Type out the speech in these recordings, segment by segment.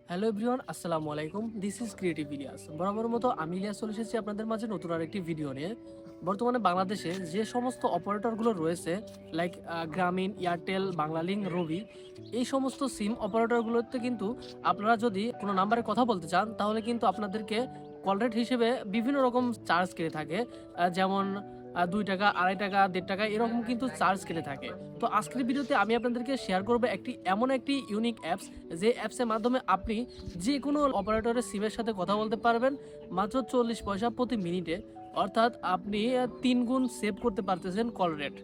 Hello everyone, আসসালামু আলাইকুম। This is creative Ilyas. বরাবর মতো আমি ইলিয়াস চলে এসেছি আপনাদের মাঝে নতুন আরেকটি ভিডিও নিয়ে। বর্তমানে বাংলাদেশে যে সমস্ত অপারেটরগুলো রয়েছে, লাইক গ্রামীণ, এয়ারটেল, বাংলালিংক, রবি, এই সমস্ত সিম অপারেটরগুলোতে কিন্তু আপনারা যদি কোনো নাম্বারে কথা বলতে চান তাহলে কিন্তু আপনাদেরকে কল রেট হিসেবে বিভিন্ন রকম চার্জ কেটে থাকে। যেমন 2 টাকা, 2.5 টাকা, 1.5 টাকা এরকম কিন্তু চার্জ কেটে থাকে। তো আজকের ভিডিওতে আমি আপনাদেরকে শেয়ার করবো এমন একটি ইউনিক অ্যাপস, যে অ্যাপসের মাধ্যমে আপনি যে কোনো অপারেটরের সিমের সাথে কথা বলতে পারবেন মাত্র 40 পয়সা প্রতি মিনিটে। অর্থাৎ আপনি 3 গুণ সেভ করতে পারতেছেন কল রেট।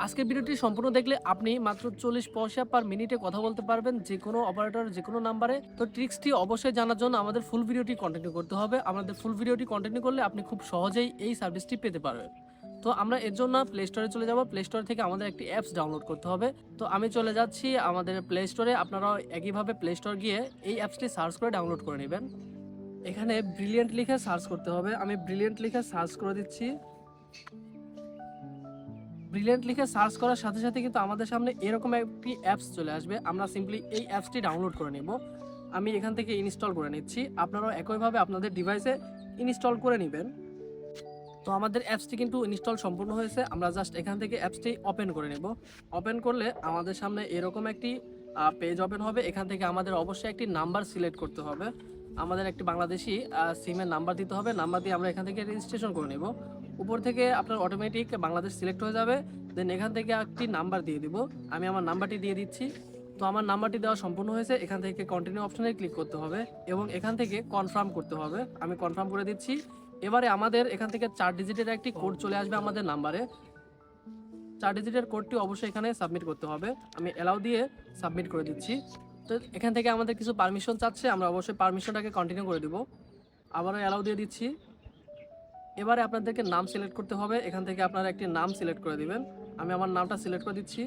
আজকের ভিডিওটি সম্পূর্ণ দেখলে আপনি মাত্র 40 পয়সা পার মিনিটে কথা বলতে পারবেন যে কোনো অপারেটর, যে কোনো নাম্বারে। তো ট্রিক্সটি অবশ্যই জানার জন্য আমাদের ফুল ভিডিওটি কন্টিনিউ করতে হবে। আমাদের ফুল ভিডিওটি কন্টিনিউ করলে আপনি খুব সহজেই এই সার্ভিসটি পেতে পারবেন। তো আমরা এর জন্য প্লে স্টোরে চলে যাব। প্লে স্টোর থেকে আমাদের একটি অ্যাপস ডাউনলোড করতে হবে। তো আমি চলে যাচ্ছি আমাদের প্লে স্টোরে। আপনারাও একইভাবে প্লে স্টোর গিয়ে এই অ্যাপসটি সার্চ করে ডাউনলোড করে নেবেন। এখানে ব্রিলিয়েন্ট লিখে সার্চ করতে হবে। আমি ব্রিলিয়েন্ট লিখে সার্চ করে দিচ্ছি। ব্রিলিয়েন্ট লিখে সার্চ করার সাথে সাথে কিন্তু আমাদের সামনে এরকম একটি অ্যাপস চলে আসবে। আমরা সিম্পলি এই অ্যাপসটি ডাউনলোড করে নেব। আমি এখান থেকে ইনস্টল করে নিচ্ছি। আপনারাও একইভাবে আপনাদের ডিভাইসে ইনস্টল করে নেবেন। তো আমাদের অ্যাপসটি কিন্তু ইনস্টল সম্পূর্ণ হয়েছে। আমরা জাস্ট এখান থেকে অ্যাপসটি ওপেন করে নেব। ওপেন করলে আমাদের সামনে এরকম একটি পেজ ওপেন হবে। এখান থেকে আমাদের অবশ্যই একটি নাম্বার সিলেক্ট করতে হবে। আমাদের একটি বাংলাদেশি সিমের নাম্বার দিতে হবে। নাম্বার দিয়ে আমরা এখান থেকে রেজিস্ট্রেশন করে নেব। উপর থেকে আপনার অটোমেটিক বাংলাদেশ সিলেক্ট হয়ে যাবে। দেন এখান থেকে একটি নাম্বার দিয়ে দিব। আমি আমার নাম্বারটি দিয়ে দিচ্ছি। তো আমার নাম্বারটি দেওয়া সম্পূর্ণ হয়েছে। এখান থেকে কন্টিনিউ অপশনে ক্লিক করতে হবে এবং এখান থেকে কনফার্ম করতে হবে। আমি কনফার্ম করে দিচ্ছি। এবারে আমাদের এখান থেকে 4 ডিজিটের একটি কোড চলে আসবে আমাদের নাম্বারে। 4 ডিজিটের কোডটি অবশ্যই এখানে সাবমিট করতে হবে। আমি অ্যালাউ দিয়ে সাবমিট করে দিচ্ছি। তো এখান থেকে আমাদের কিছু পারমিশন চাচ্ছে, আমরা অবশ্যই পারমিশনটাকে কন্টিনিউ করে দিব। আবারও অ্যালাউ দিয়ে দিচ্ছি। এবারে আপনাদেরকে নাম সিলেক্ট করতে হবে। এখান থেকে আপনারা একটি নাম সিলেক্ট করে দিবেন। আমি আমার নামটা সিলেক্ট করে দিচ্ছি।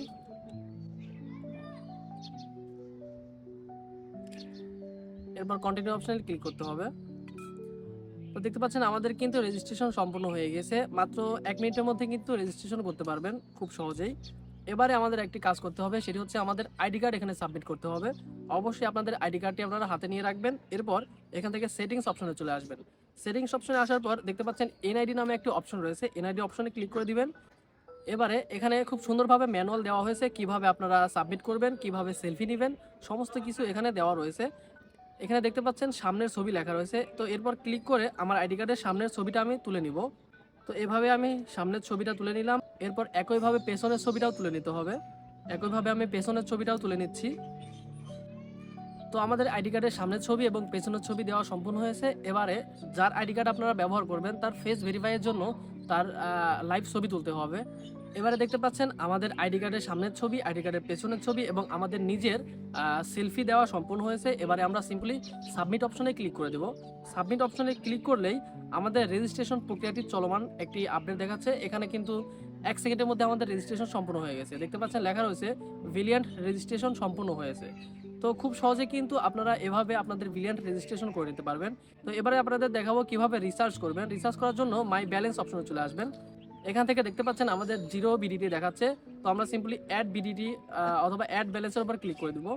এরপর কন্টিনিউ অপশনে ক্লিক করতে হবে। তো দেখতে পাচ্ছেন আমাদের কিন্তু রেজিস্ট্রেশন সম্পূর্ণ হয়ে গেছে। মাত্র 1 মিনিটের মধ্যে কিন্তু রেজিস্ট্রেশন করতে পারবেন খুব সহজেই। এবারে আমাদের একটি কাজ করতে হবে, সেটি হচ্ছে আমাদের আইডি কার্ড এখানে সাবমিট করতে হবে। অবশ্যই আপনাদের আইডি কার্ডটি আপনারা হাতে নিয়ে রাখবেন। এরপর এখান থেকে সেটিংস অপশনে চলে আসবেন। সেটিংস অপশনে আসার পর দেখতে পাচ্ছেন এনআইডি নামে একটি অপশন রয়েছে। এনআইডি অপশনে ক্লিক করে দিবেন। এবারে এখানে খুব সুন্দরভাবে ম্যানুয়াল দেওয়া হয়েছে, কিভাবে আপনারা সাবমিট করবেন, কিভাবে সেলফি নেবেন, সমস্ত কিছু এখানে দেওয়া রয়েছে। এখানে দেখতে পাচ্ছেন সামনের ছবি লেখা রয়েছে। তো এরপর ক্লিক করে আমার আইডি কার্ডের সামনের ছবিটা আমি তুলে নিব। তো এভাবে আমি সামনের ছবিটা তুলে নিলাম। এরপর একইভাবে পেছনের ছবিটাও তুলে নিতে হবে। একইভাবে আমি পেছনের ছবিটাও তুলে নিচ্ছি। তো আমাদের আইডি কার্ডের সামনের ছবি এবং পেছনের ছবি দেওয়া সম্পূর্ণ হয়েছে। এবারে যার আইডি কার্ড আপনারা ব্যবহার করবেন তার ফেস ভেরিফাইয়ের জন্য তার লাইভ ছবি তুলতে হবে। এবারে দেখতে পাচ্ছেন আমাদের আইডি কার্ডের সামনের ছবি, আইডি কার্ডের পেছনের ছবি এবং আমাদের নিজের সেলফি দেওয়া সম্পূর্ণ হয়েছে। এবারে আমরা সিম্পলি সাবমিট অপশনে ক্লিক করে দেব। সাবমিট অপশনে ক্লিক করলেই আমাদের রেজিস্ট্রেশন প্রক্রিয়াটি চলমান একটি আপডেট দেখাচ্ছে। এখানে কিন্তু 1 সেকেন্ডের মধ্যে আমাদের রেজিস্ট্রেশন সম্পূর্ণ হয়ে গেছে। দেখতে পাচ্ছেন লেখা রয়েছে ব্রিলিয়ান্ট রেজিস্ট্রেশন সম্পূর্ণ হয়েছে। তো খুব সহজে কিন্তু আপনারা এভাবে আপনাদের ব্রিলিয়ান্ট রেজিস্ট্রেশন করে নিতে পারবেন। তো এবারে আপনাদের দেখাবো কিভাবে রিসার্চ করবেন। রিসার্চ করার জন্য মাই ব্যালেন্স অপশনে চলে আসবেন। এখান থেকে দেখতে পাচ্ছেন আমাদের 0 বিডিটি দেখাচ্ছে। তো আমরা সিম্পলি অ্যাড বিডিটি অথবা অ্যাড ব্যালেন্সের উপর ক্লিক করে দেবো।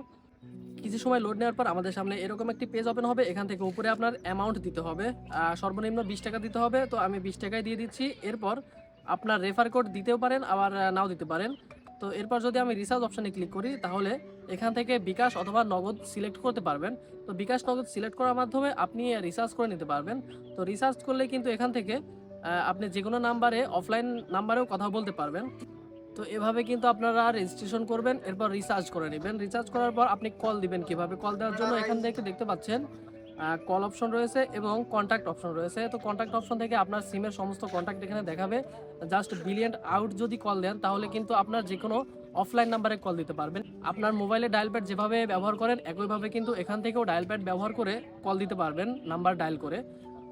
কিছু সময় লোড নেওয়ার পর আমাদের সামনে এরকম একটি পেজ ওপেন হবে। এখান থেকে উপরে আপনার অ্যামাউন্ট দিতে হবে, সর্বনিম্ন 20 টাকা দিতে হবে। তো আমি 20 টাকায় দিয়ে দিচ্ছি। এরপর আপনার রেফার কোড দিতেও পারেন, আবার নাও দিতে পারেন। তো এরপর যদি আমি রিচার্জ অপশানে ক্লিক করি তাহলে এখান থেকে বিকাশ অথবা নগদ সিলেক্ট করতে পারবেন। তো বিকাশ নগদ সিলেক্ট করার মাধ্যমে আপনি রিচার্জ করে নিতে পারবেন। তো রিচার্জ করলে কিন্তু এখান থেকে আপনি যে কোনো নাম্বারে, অফলাইন নাম্বারেও কথা বলতে পারবেন। তো এভাবে কিন্তু আপনারা রেজিস্ট্রেশন করবেন, এরপর রিচার্জ করে নেবেন। রিচার্জ করার পর আপনি কল দিবেন। কিভাবে কল দেওয়ার জন্য এখান থেকে দেখতে পাচ্ছেন কল অপশন রয়েছে এবং কন্ট্যাক্ট অপশন রয়েছে। তো কন্ট্যাক্ট অপশন থেকে আপনার সিমের সমস্ত কন্ট্যাক্ট এখানে দেখাবে। জাস্ট ব্রিলিয়েন্ট আউট যদি কল দেন তাহলে কিন্তু আপনার যে কোনো অফলাইন নাম্বারে কল দিতে পারবেন। আপনার মোবাইলে ডায়াল প্যাড যেভাবে ব্যবহার করেন একইভাবে কিন্তু এখান থেকেও ডায়াল প্যাড ব্যবহার করে কল দিতে পারবেন নাম্বার ডায়াল করে।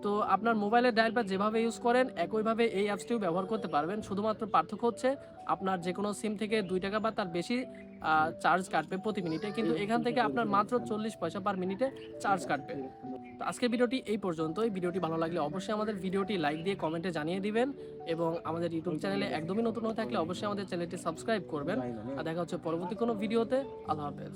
তো আপনার মোবাইলের ডায়াল প্যাড যেভাবে ইউজ করেন একইভাবে এই অ্যাপসটিও ব্যবহার করতে পারবেন। শুধুমাত্র পার্থক্য হচ্ছে আপনার যে কোনো সিম থেকে 2 টাকা বা তার বেশি চার্জ কাটবে প্রতি মিনিটে, কিন্তু এখান থেকে আপনার মাত্র 40 পয়সা পার মিনিটে চার্জ কাটবে। তো আজকের ভিডিওটি এই পর্যন্তই। ভিডিওটি ভালো লাগলে অবশ্যই আমাদের ভিডিওটি লাইক দিয়ে কমেন্টে জানিয়ে দিবেন এবং আমাদের ইউটিউব চ্যানেলে একদমই নতুন হয়ে থাকলে অবশ্যই আমাদের চ্যানেলটি সাবস্ক্রাইব করবেন। আর দেখা হচ্ছে পরবর্তী কোনো ভিডিওতে। আল্লাহ হাফেজ।